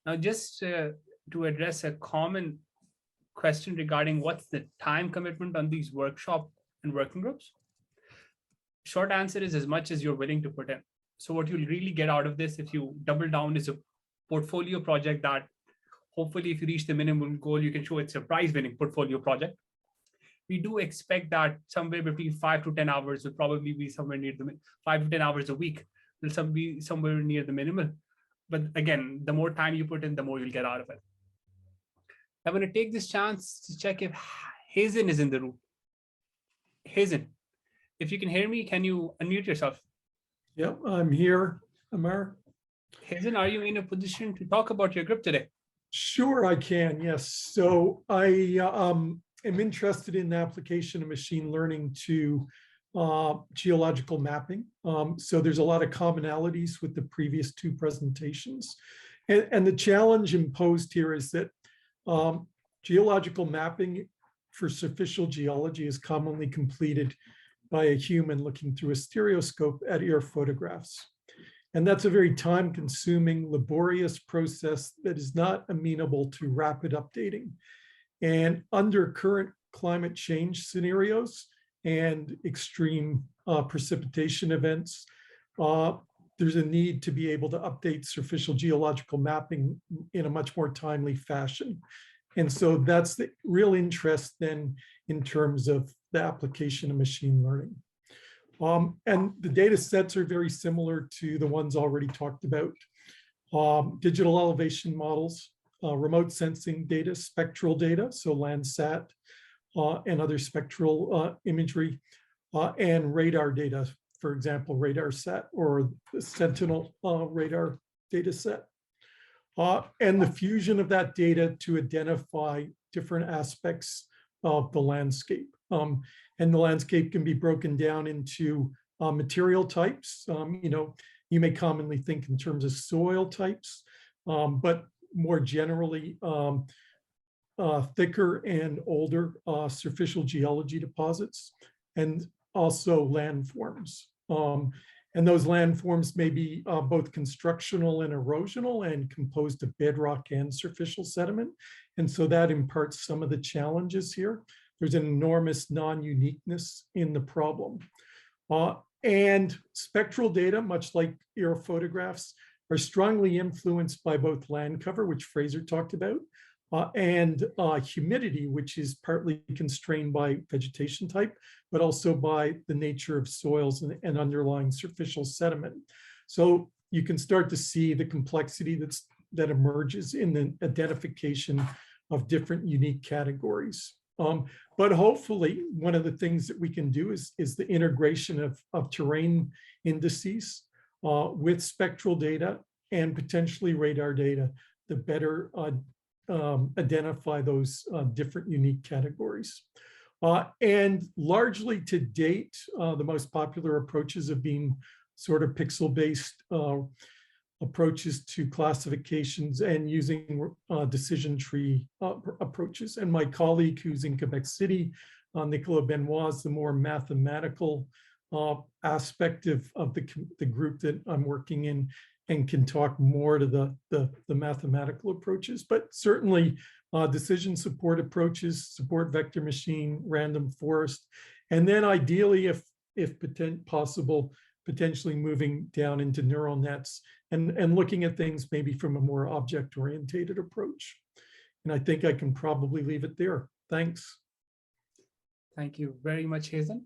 Now, just to address a common question regarding what's the time commitment on these workshop and working groups, short answer is as much as you're willing to put in. So what you'll really get out of this, if you double down, is a portfolio project that hopefully if you reach the minimum goal, you can show it's a prize-winning portfolio project. We do expect that somewhere between 5 to 10 hours will probably be somewhere near the 5 to 10 hours a week will be somewhere near the minimum. But again, the more time you put in, the more you'll get out of it. I'm going to take this chance to check if Hazen is in the room. Hazen, if you can hear me, can you unmute yourself? Yep, I'm here, Amar. Hazen, are you in a position to talk about your group today? Sure, I can, yes. So I am interested in the application of machine learning to geological mapping. So there's a lot of commonalities with the previous two presentations. And the challenge imposed here is that geological mapping for superficial geology is commonly completed by a human looking through a stereoscope at air photographs. And that's a very time-consuming, laborious process that is not amenable to rapid updating. And under current climate change scenarios and extreme precipitation events, there's a need to be able to update superficial geological mapping in a much more timely fashion. And so that's the real interest then in terms of the application of machine learning. And the data sets are very similar to the ones already talked about. Digital elevation models, remote sensing data, spectral data, so Landsat and other spectral imagery, and radar data, for example, RadarSat or the Sentinel radar data set. And the fusion of that data to identify different aspects of the landscape. And the landscape can be broken down into material types. You may commonly think in terms of soil types, but more generally, thicker and older superficial geology deposits, and also landforms. And those landforms may be both constructional and erosional and composed of bedrock and superficial sediment. And so that imparts some of the challenges here. There's an enormous non-uniqueness in the problem. And spectral data, much like air photographs, are strongly influenced by both land cover, which Fraser talked about, and humidity, which is partly constrained by vegetation type, but also by the nature of soils and underlying superficial sediment. So you can start to see the complexity that emerges in the identification of different unique categories. But hopefully, one of the things that we can do is the integration of terrain indices with spectral data and potentially radar data to better identify those different unique categories. And largely to date, the most popular approaches have been sort of pixel-based approaches to classifications and using decision tree approaches. And my colleague who's in Quebec City, Nicolas Benoit, is the more mathematical aspect of the group that I'm working in, and can talk more to the mathematical approaches. But certainly decision support approaches, support vector machine, random forest, and then ideally, if possible, potentially moving down into neural nets and looking at things maybe from a more object-oriented approach. And I think I can probably leave it there. Thanks. Thank you very much, Hazen.